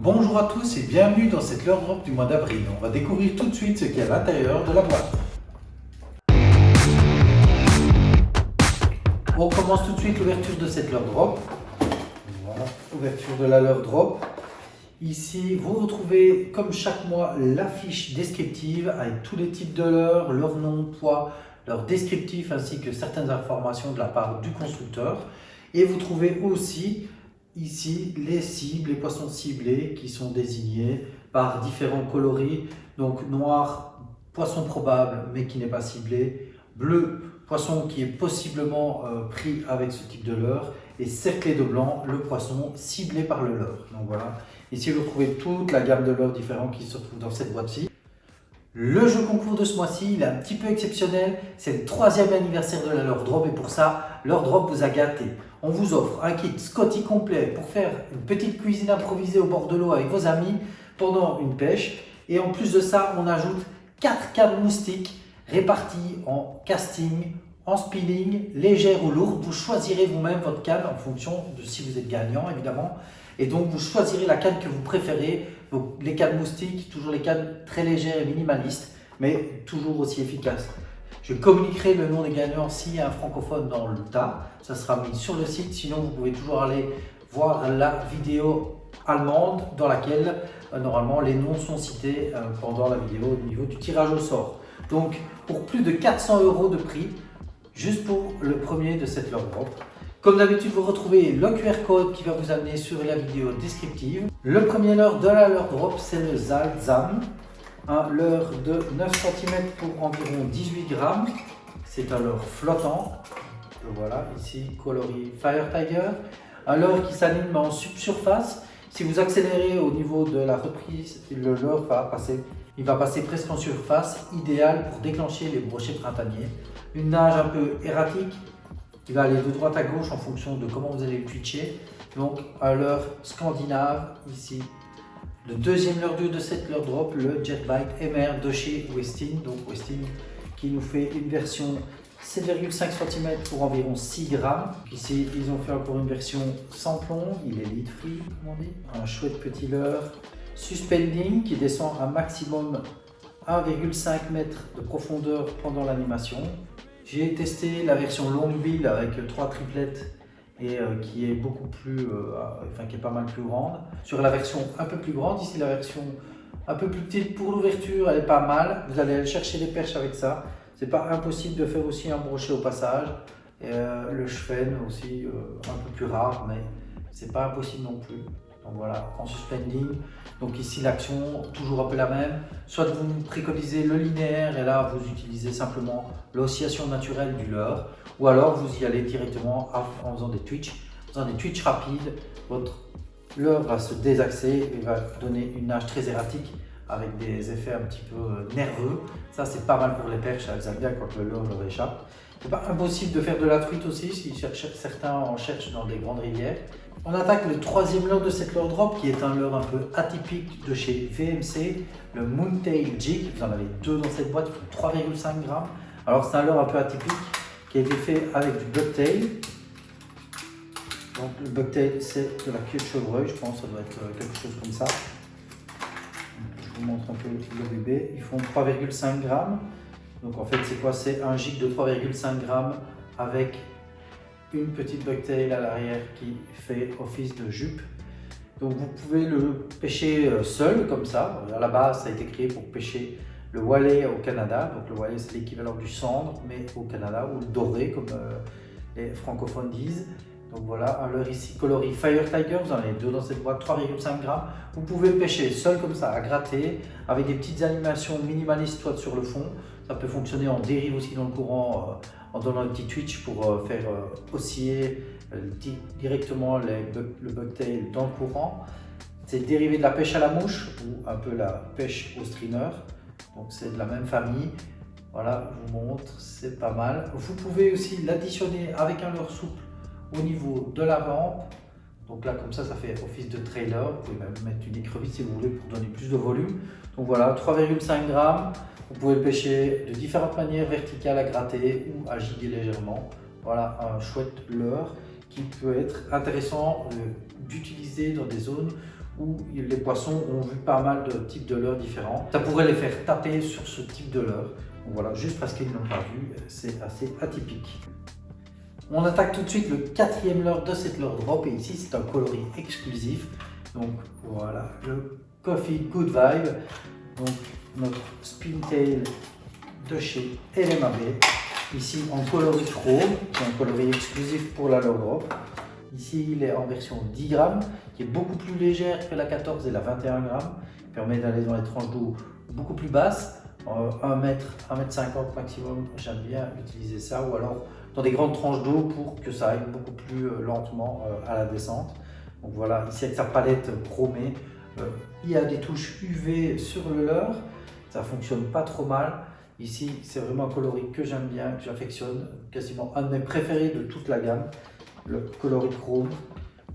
Bonjour à tous et bienvenue dans cette leurre drop du mois d'avril. On va découvrir tout de suite ce qu'il y a à l'intérieur de la boîte. On commence tout de suite l'ouverture de cette leurre drop. Voilà, ouverture de la leurre drop. Ici, vous retrouvez comme chaque mois la fiche descriptive avec tous les types de leurres, leur nom, poids, leur descriptif ainsi que certaines informations de la part du constructeur. Et vous trouvez aussi ici les cibles, les poissons ciblés qui sont désignés par différents coloris. Donc noir, poisson probable mais qui n'est pas ciblé. Bleu, poisson qui est possiblement pris avec ce type de leurre. Et cerclé de blanc, le poisson ciblé par le leurre. Donc voilà, ici vous trouvez toute la gamme de leurres différents qui se trouvent dans cette boîte-ci. Le jeu concours de ce mois-ci, il est un petit peu exceptionnel. C'est le 3e anniversaire de la leurre drop et pour ça, leurre drop vous a gâté. On vous offre un kit Scotty complet pour faire une petite cuisine improvisée au bord de l'eau avec vos amis pendant une pêche. Et en plus de ça, on ajoute 4 cannes moustiques réparties en casting, en spinning, légère ou lourde. Vous choisirez vous-même votre canne en fonction de si vous êtes gagnant évidemment. Et donc vous choisirez la canne que vous préférez. Donc, les cannes moustiques, toujours les cannes très légères et minimalistes, mais toujours aussi efficaces. Je communiquerai le nom des gagnants s'il y a un francophone dans le tas. Ça sera mis sur le site. Sinon, vous pouvez toujours aller voir la vidéo allemande dans laquelle normalement les noms sont cités pendant la vidéo au niveau du tirage au sort. Donc, pour plus de 400 € de prix, juste pour le premier de cette leurre drop. Comme d'habitude, vous retrouvez le QR code qui va vous amener sur la vidéo descriptive. Le premier leurre de la leurre drop, c'est le Salzam. Un leurre de 9 cm pour environ 18 grammes. C'est un leurre flottant. Voilà, ici coloris Fire Tiger. Un leurre qui s'anime en subsurface. Si vous accélérez au niveau de la reprise, le leurre va passer presque en surface, idéal pour déclencher les brochets printaniers. Une nage un peu erratique, qui va aller de droite à gauche en fonction de comment vous allez le twitcher. Donc un leurre scandinave ici. Le deuxième leurre de cette leurre drop, le Jetbite MR de chez Westin. Donc Westin qui nous fait une version 7,5 cm pour environ 6 grammes. Ici ils ont fait encore une version sans plomb, il est lead free comme on dit. Un chouette petit leurre suspending qui descend un maximum 1,5 m de profondeur pendant l'animation. J'ai testé la version longue bill avec 3 triplettes et qui est beaucoup plus, qui est pas mal plus grande. Sur la version un peu plus grande, ici la version un peu plus petite pour l'ouverture, elle est pas mal. Vous allez aller chercher les perches avec ça. C'est pas impossible de faire aussi un brochet au passage. Le Schwen aussi un peu plus rare, mais c'est pas impossible non plus. Donc voilà, en suspending. Donc ici l'action, toujours un peu la même. Soit vous préconisez le linéaire et là vous utilisez simplement l'oscillation naturelle du leurre. Ou alors vous y allez directement en faisant des twitches. En faisant des twitches rapides, votre leurre va se désaxer et va donner une nage très erratique avec des effets un petit peu nerveux. Ça c'est pas mal pour les perches, elles aiment bien quand le leurre leur échappe. C'est pas impossible de faire de la truite aussi si certains en cherchent dans des grandes rivières. On attaque le troisième leurre de cette leurre drop qui est un leurre un peu atypique de chez VMC, le Moontail Jig. Vous en avez 2 dans cette boîte, il fait 3,5 grammes. Alors c'est un leurre un peu atypique qui a été fait avec du bucktail. Donc le bucktail c'est de la queue de chevreuil, je pense, ça doit être quelque chose comme ça. Je vous montre un peu le bébé, ils font 3,5 grammes. Donc en fait c'est quoi? C'est un jig de 3,5 grammes avec une petite bucktail à l'arrière qui fait office de jupe. Donc vous pouvez le pêcher seul comme ça. À la base ça a été créé pour pêcher le walleye au Canada. Donc le walleye c'est l'équivalent du cendre mais au Canada, ou le doré comme les francophones disent. Donc voilà, un leurre ici coloris Fire Tiger, vous en avez 2 dans cette boîte, 3,5 grammes. Vous pouvez le pêcher seul comme ça, à gratter, avec des petites animations minimalistes soit sur le fond. Ça peut fonctionner en dérive aussi dans le courant, en donnant un petit twitch pour faire osciller directement le bucktail dans le courant. C'est dérivé de la pêche à la mouche ou un peu la pêche au streamer. Donc c'est de la même famille. Voilà, je vous montre, c'est pas mal. Vous pouvez aussi l'additionner avec un leurre souple au niveau de la rampe. Donc là, comme ça fait office de trailer. Vous pouvez même mettre une écrevisse si vous voulez pour donner plus de volume. Donc voilà, 3,5 grammes. Vous pouvez le pêcher de différentes manières, verticales à gratter ou à giguer légèrement. Voilà un chouette leurre qui peut être intéressant d'utiliser dans des zones où les poissons ont vu pas mal de types de leurres différents. Ça pourrait les faire taper sur ce type de leurre. Donc voilà, juste parce qu'ils ne l'ont pas vu, c'est assez atypique. On attaque tout de suite le quatrième leurre de cette leurre drop et ici c'est un coloris exclusif. Donc voilà, le Coffee Good Vibe, donc notre Spintail de chez LMAB. Ici en coloris chrome, c'est un coloris exclusif pour la leurre drop. Ici il est en version 10 grammes, qui est beaucoup plus légère que la 14 et la 21 grammes. Permet d'aller dans les tranches d'eau beaucoup plus basses. 1 mètre, 1,50 m maximum, j'aime bien utiliser ça, ou alors dans des grandes tranches d'eau pour que ça aille beaucoup plus lentement à la descente. Donc voilà, ici avec sa palette chromée, il y a des touches UV sur le leurre, ça fonctionne pas trop mal. Ici c'est vraiment un coloris que j'aime bien, que j'affectionne, quasiment un de mes préférés de toute la gamme, le coloris chrome,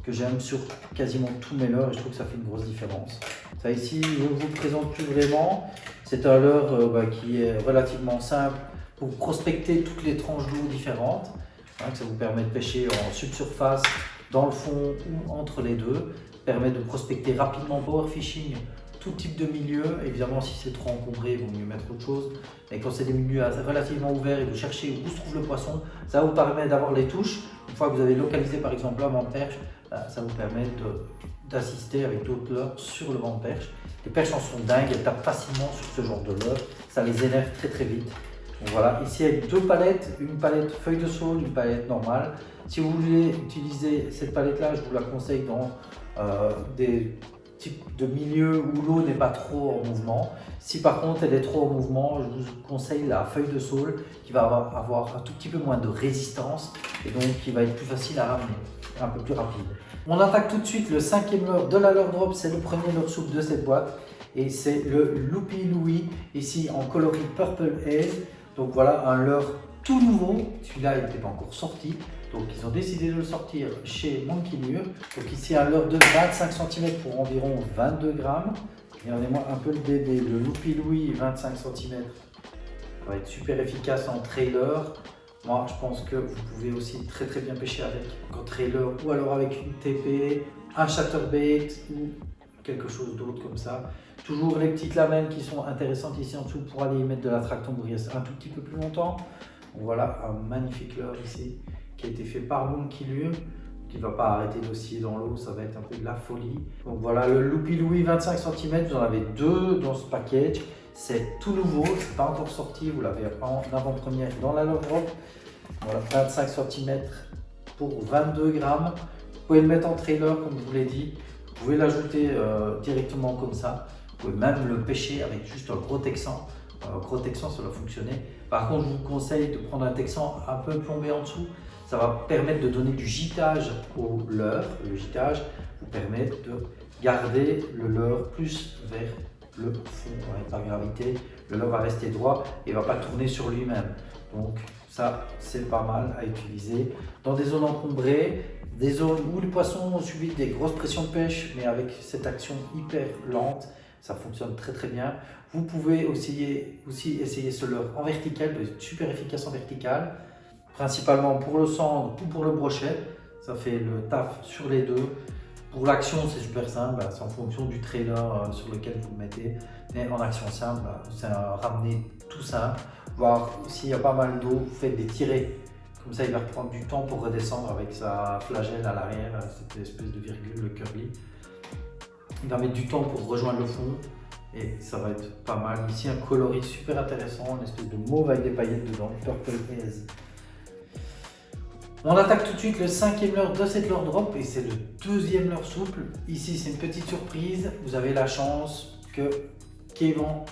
que j'aime sur quasiment tous mes leurres et je trouve que ça fait une grosse différence. Ça ici, je ne vous présente plus vraiment. C'est un leurre qui est relativement simple pour prospecter toutes les tranches d'eau différentes. Hein, que ça vous permet de pêcher en subsurface, dans le fond ou entre les deux. Permet de prospecter rapidement power fishing, tout type de milieu. Évidemment, si c'est trop encombré, il vaut mieux mettre autre chose. Mais quand c'est des milieux relativement ouverts et vous cherchez où se trouve le poisson, ça vous permet d'avoir les touches. Une fois que vous avez localisé par exemple un banc de perche, ça vous permet d'assister avec d'autres leurres sur le banc de perche. Les perches en sont dingues, elles tapent facilement sur ce genre de leurre, ça les énerve très vite. Donc voilà, ici avec deux palettes, une palette feuille de saule, une palette normale. Si vous voulez utiliser cette palette là, je vous la conseille dans des types de milieux où l'eau n'est pas trop en mouvement. Si par contre elle est trop en mouvement, je vous conseille la feuille de saule qui va avoir un tout petit peu moins de résistance et donc qui va être plus facile à ramener, un peu plus rapide. On attaque tout de suite le cinquième leurre de la leurre drop, c'est le premier leurre souple de cette boîte et c'est le Loopy Louie, ici en coloris Purple Haze. Donc voilà un leurre tout nouveau, celui-là il n'était pas encore sorti, donc ils ont décidé de le sortir chez Monkey Lure. Donc ici un leurre de 25 cm pour environ 22 grammes. Regardez-moi un peu le bébé, le Loopy Louie 25 cm, ça va être super efficace en trailer. Moi, je pense que vous pouvez aussi très bien pêcher avec un trailer ou alors avec une TP, un chatterbait ou quelque chose d'autre comme ça. Toujours les petites lamelles qui sont intéressantes ici en dessous pour aller y mettre de l'attractant pour y rester un tout petit peu plus longtemps. Donc voilà un magnifique leurre ici qui a été fait par Monkey Lure, qui ne va pas arrêter d'osciller dans l'eau, ça va être un peu de la folie. Donc voilà le Loopy Louie 25 cm, vous en avez deux dans ce package. C'est tout nouveau, c'est pas encore sorti, vous l'avez en avant-première dans la leurre drop. Voilà, 25 cm pour 22 grammes. Vous pouvez le mettre en trailer comme je vous l'ai dit. Vous pouvez l'ajouter directement comme ça. Vous pouvez même le pêcher avec juste un gros texan. Gros texan, ça va fonctionner. Par contre, je vous conseille de prendre un texan un peu plombé en dessous. Ça va permettre de donner du gîtage au leurre. Le gîtage vous permet de garder le leurre plus vers le fond, par gravité. Le leurre va rester droit et ne va pas tourner sur lui-même. Donc ça, c'est pas mal à utiliser dans des zones encombrées, des zones où les poissons ont subi des grosses pressions de pêche, mais avec cette action hyper lente, ça fonctionne très bien. Vous pouvez aussi essayer ce leurre en vertical, il est super efficace en vertical, principalement pour le cendre ou pour le brochet. Ça fait le taf sur les deux. Pour l'action, c'est super simple, c'est en fonction du trailer sur lequel vous le mettez. Mais en action simple, c'est un ramener tout simple. Voire s'il y a pas mal d'eau, vous faites des tirées. Comme ça, il va prendre du temps pour redescendre avec sa flagelle à l'arrière, cette espèce de virgule, le curly. Il va mettre du temps pour rejoindre le fond et ça va être pas mal. Ici, un coloris super intéressant, une espèce de mauve avec des paillettes dedans, Purple Haze. On attaque tout de suite le cinquième leurre de cette leurre drop et c'est le deuxième leurre souple. Ici, c'est une petite surprise. Vous avez la chance que Kevin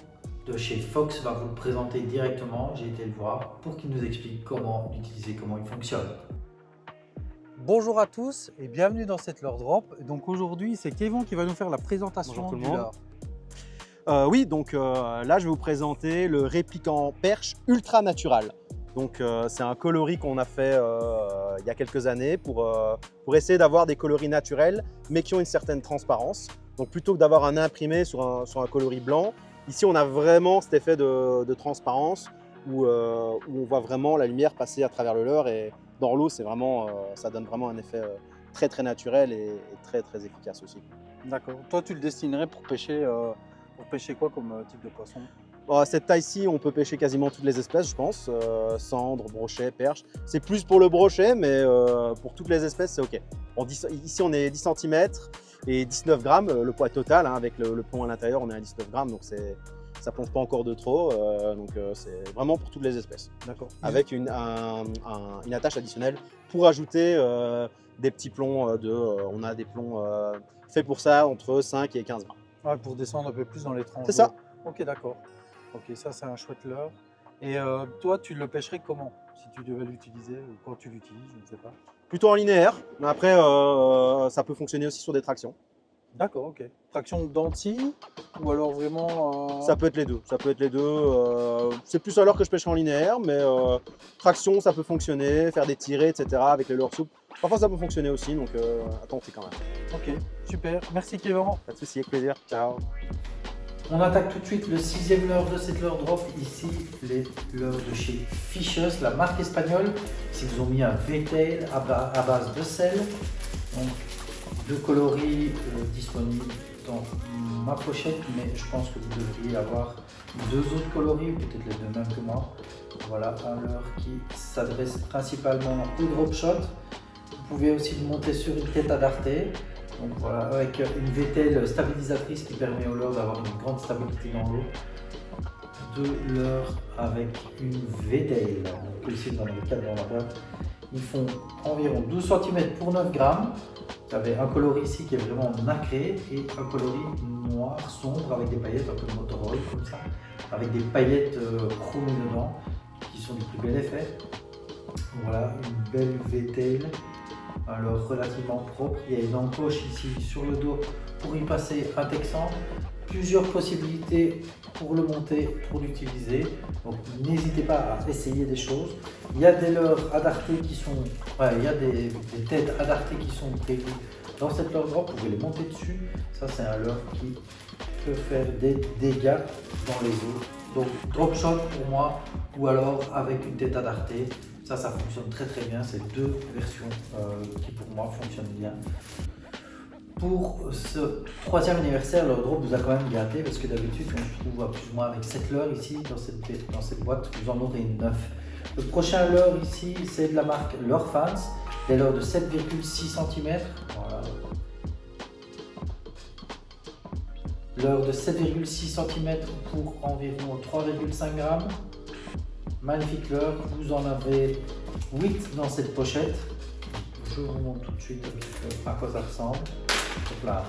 de chez Fox va vous le présenter directement. J'ai été le voir pour qu'il nous explique comment l'utiliser, comment il fonctionne. Bonjour à tous et bienvenue dans cette leurre drop. Donc aujourd'hui, c'est Kevin qui va nous faire la présentation du leurre. Oui, donc là, je vais vous présenter le répliquant perche ultra natural. Donc c'est un coloris qu'on a fait il y a quelques années pour essayer d'avoir des coloris naturels mais qui ont une certaine transparence. Donc plutôt que d'avoir un imprimé sur un coloris blanc, ici on a vraiment cet effet de transparence où on voit vraiment la lumière passer à travers le leurre et dans l'eau, ça donne vraiment un effet très naturel et très efficace aussi. D'accord. Toi, tu le destinerais pour pêcher quoi comme type de poisson? Bon, à cette taille-ci, on peut pêcher quasiment toutes les espèces, je pense. Cendre, brochet, perche. C'est plus pour le brochet, mais pour toutes les espèces, c'est OK. Ici, on est 10 cm et 19 grammes, le poids total, hein, avec le plomb à l'intérieur, on est à 19 grammes, donc ça plonge pas encore de trop. C'est vraiment pour toutes les espèces. D'accord. Avec une attache additionnelle pour ajouter des petits plombs. On a des plombs faits pour ça, entre 5 et 15 grammes. Ouais, pour descendre un peu plus dans les tranches. C'est ça. Ok, d'accord. Ok, ça c'est un chouette leurre. Et toi, tu le pêcherais comment? Si tu devais l'utiliser ou quand tu l'utilises, je ne sais pas. Plutôt en linéaire, mais après ça peut fonctionner aussi sur des tractions. D'accord, ok. Traction d'anti ou alors vraiment. Ça peut être les deux. Ça peut être les deux. C'est plus alors que je pêcherai en linéaire, mais traction, ça peut fonctionner, faire des tirées, etc. avec les leurres souples. Parfois, ça peut fonctionner aussi, donc attendez quand même. Ok, super. Merci Clément. Pas de souci, avec plaisir. Ciao. On attaque tout de suite le 6e leurre de cette leurre drop. Ici, les leurres de chez Fishes, la marque espagnole. Ici, ils ont mis un V-tail à base de sel. Donc, deux coloris disponibles dans ma pochette, mais je pense que vous devriez avoir deux autres coloris, peut-être les deux mêmes que moi. Voilà un leurre qui s'adresse principalement au drop shot. Vous pouvez aussi le monter sur une tête à darté. Donc voilà, avec une vételle stabilisatrice qui permet au leurre d'avoir une grande stabilité dans l'eau. Deux leurres avec une vételle. Donc ici vous en avez 4 dans la boîte. Ils font environ 12 cm pour 9 grammes. Vous avez un coloris ici qui est vraiment nacré et un coloris noir sombre avec des paillettes, un peu Motorola comme ça, avec des paillettes chromées dedans qui sont du plus bel effet. Voilà, une belle V-tail, alors relativement propre. Il y a une encoche ici sur le dos pour y passer un texan. Plusieurs possibilités pour le monter, pour l'utiliser. Donc n'hésitez pas à essayer des choses. Il y a des leurres à darté qui sont, il y a des têtes à darté qui sont prévues dans cette leurre drop. Vous pouvez les monter dessus. Ça c'est un leurre qui peut faire des dégâts dans les eaux. Donc drop shot pour moi, ou alors avec une tête à darté. Ça fonctionne très très bien. C'est deux versions qui pour moi fonctionnent bien. Pour ce 3e anniversaire, le drop vous a quand même gâté parce que d'habitude on se trouve à plus ou moins avec 7 leurres ici dans cette boîte, vous en aurez 9. Le prochain leurre ici c'est de la marque Leurre Fans, des leurres de 7,6 cm. Voilà. Leurre de 7,6 cm pour environ 3,5 grammes. Magnifique leurre, vous en avez 8 dans cette pochette. Je vous montre tout de suite à quoi ça ressemble. Donc là,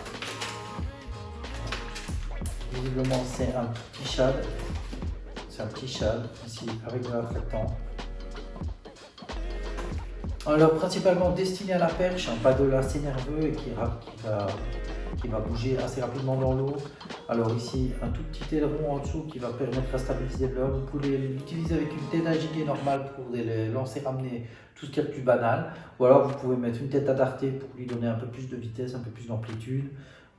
visiblement c'est un petit shad. C'est un petit shad ici avec de l'attractant. Alors principalement destiné à la perche, un paddle assez nerveux et qui va bouger assez rapidement dans l'eau. Alors ici un tout petit aileron en dessous qui va permettre à stabiliser le leurre. Vous pouvez l'utiliser avec une tête à gilet normale pour les lancer ramener, tout ce qui est le plus banal. Ou alors vous pouvez mettre une tête à darté pour lui donner un peu plus de vitesse, un peu plus d'amplitude.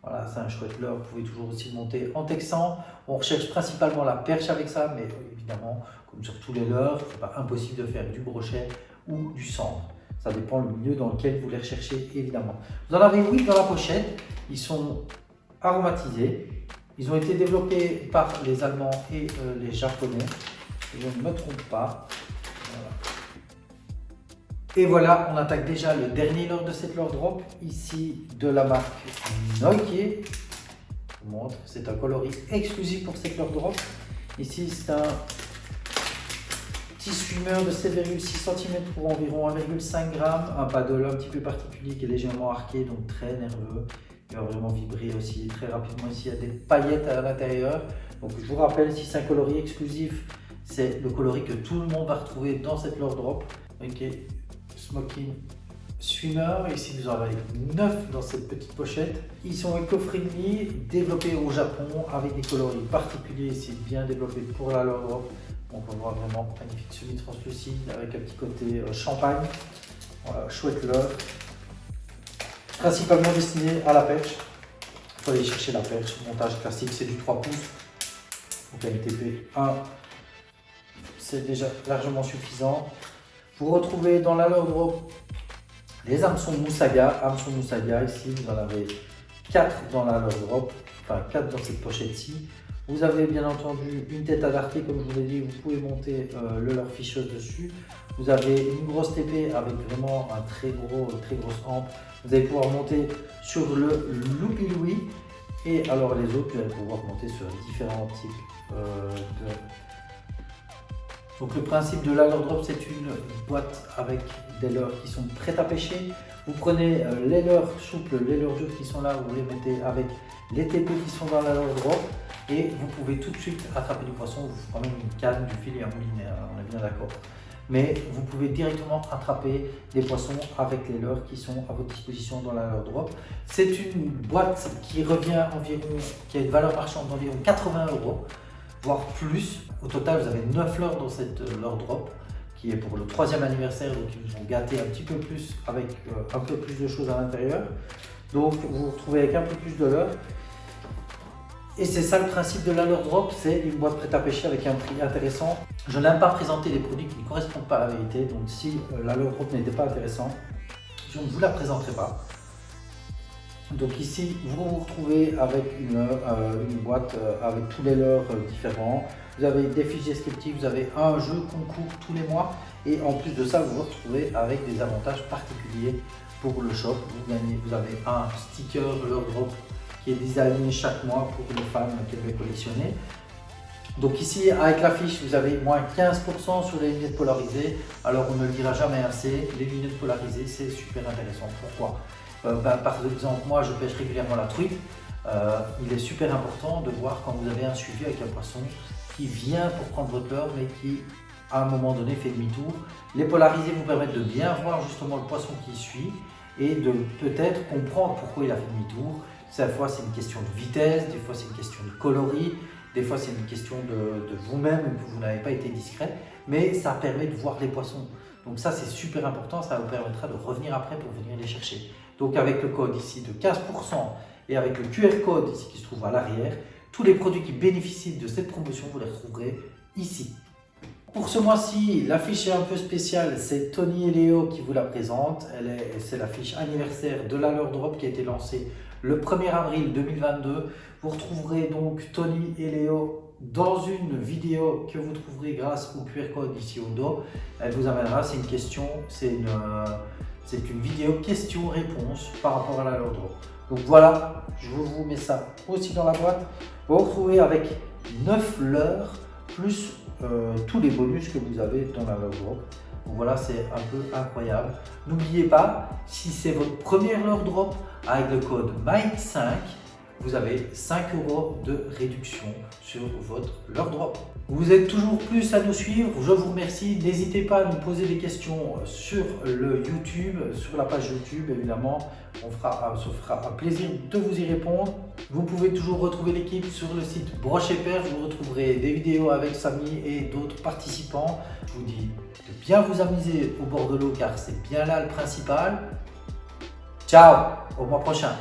Voilà, c'est un chouette leurre. Vous pouvez toujours aussi le monter en texan. On recherche principalement la perche avec ça, mais évidemment, comme sur tous les leurres, c'est pas impossible de faire du brochet ou du cendre. Ça dépend le milieu dans lequel vous les recherchez, évidemment. Vous en avez 8 dans la pochette. Ils sont aromatisés. Ils ont été développés par les Allemands et les Japonais. Si je ne me trompe pas. Voilà. Et voilà, on attaque déjà le dernier leurre de cette leurre drop. Ici, de la marque Noike. Je vous montre, c'est un coloris exclusif pour cette leurre drop. Ici, c'est un petit swimmer de 7,6 cm pour environ 1,5 g. Un paddle un petit peu particulier qui est légèrement arqué, donc très nerveux. Il va vraiment vibrer aussi très rapidement. Ici, il y a des paillettes à l'intérieur. Donc je vous rappelle, si c'est un coloris exclusif, c'est le coloris que tout le monde va retrouver dans cette leurre drop. Ok, smoking swimmer. Ici, vous en avez 9 dans cette petite pochette. Ils sont éco-friendly, développés au Japon avec des coloris particuliers ici, bien développés pour la leurre drop. Donc on voit vraiment magnifique semi-translucide avec un petit côté champagne. Voilà, chouette leurre. Principalement destiné à la perche. Il faut aller chercher la perche. Montage classique, c'est du 3 pouces. Donc NTP 1, c'est déjà largement suffisant. Vous retrouvez dans la leurre drop les hameçons Moussaga. Hameçons Moussaga, ici vous en avez 4 dans la leurre drop, enfin 4 dans cette pochette-ci. Vous avez bien entendu une tête adaptée, comme je vous l'ai dit, vous pouvez monter le leurre ficheuse dessus. Vous avez une grosse épée avec vraiment un très grosse hampe. Vous allez pouvoir monter sur le Loopy Louie. Et alors les autres, vous allez pouvoir monter sur différents types de... Donc le principe de la leurre drop, c'est une boîte avec des leurres qui sont prêtes à pêcher. Vous prenez les leurres souples, les leurres dures qui sont là, vous les mettez avec les TP qui sont dans la leurre drop. Et vous pouvez tout de suite attraper du poisson, vous faites quand même une canne, du filet à mouliner, on est bien d'accord. Mais vous pouvez directement attraper les poissons avec les leurres qui sont à votre disposition dans la leurre drop. C'est une boîte qui revient environ, qui a une valeur marchande d'environ 80 €, voire plus. Au total, vous avez 9 leurres dans cette leurre drop, qui est pour le 3e anniversaire, donc ils nous ont gâté un petit peu plus avec un peu plus de choses à l'intérieur. Donc vous vous retrouvez avec un peu plus de leurres. Et c'est ça le principe de la leurre drop, c'est une boîte prête à pêcher avec un prix intéressant. Je n'aime pas présenter des produits qui ne correspondent pas à la vérité, donc si la leurre drop n'était pas intéressante, je ne vous la présenterai pas. Donc ici, vous vous retrouvez avec une boîte avec tous les leurres différents. Vous avez des fiches descriptives, vous avez un jeu concours tous les mois et en plus de ça, vous vous retrouvez avec des avantages particuliers pour le shop. Vous avez un sticker leurre drop qui est designé chaque mois pour les fans qui veulent collectionner. Donc ici, avec la fiche, vous avez moins 15% sur les lunettes polarisées. Alors on ne le dira jamais assez, les lunettes polarisées, c'est super intéressant. Pourquoi ? Par exemple, moi je pêche régulièrement la truite. Il est super important de voir quand vous avez un suivi avec un poisson qui vient pour prendre votre leurre, mais qui à un moment donné fait demi-tour. Les polarisés vous permettent de bien voir justement le poisson qui suit et de peut-être comprendre pourquoi il a fait demi-tour. Des fois c'est une question de vitesse, des fois c'est une question de coloris, des fois c'est une question de vous-même que vous n'avez pas été discret, mais ça permet de voir les poissons. Donc ça c'est super important, ça vous permettra de revenir après pour venir les chercher. Donc avec le code ici de 15% et avec le QR code ici qui se trouve à l'arrière, tous les produits qui bénéficient de cette promotion, vous les retrouverez ici. Pour ce mois-ci, l'affiche est un peu spéciale, c'est Tony et Léo qui vous la présente. C'est l'affiche anniversaire de la leurre drop qui a été lancée le 1er avril 2022. Vous retrouverez donc Tony et Léo dans une vidéo que vous trouverez grâce au QR code ici au dos. Elle vous amènera, c'est une question, c'est une vidéo question-réponse par rapport à la leurre drop. Donc voilà, je vous mets ça aussi dans la boîte. Vous vous retrouvez avec 9 leurres plus tous les bonus que vous avez dans la leurre drop. Donc voilà, c'est un peu incroyable. N'oubliez pas, si c'est votre première leurre drop, avec le code MIND5, vous avez 5 € de réduction sur votre leurre drop. Vous êtes toujours plus à nous suivre, je vous remercie. N'hésitez pas à nous poser des questions sur le YouTube, sur la page YouTube évidemment. Ça fera un plaisir de vous y répondre. Vous pouvez toujours retrouver l'équipe sur le site Broche et Perche. Vous retrouverez des vidéos avec Samy et d'autres participants. Je vous dis de bien vous amuser au bord de l'eau car c'est bien là le principal. Ciao, au mois prochain.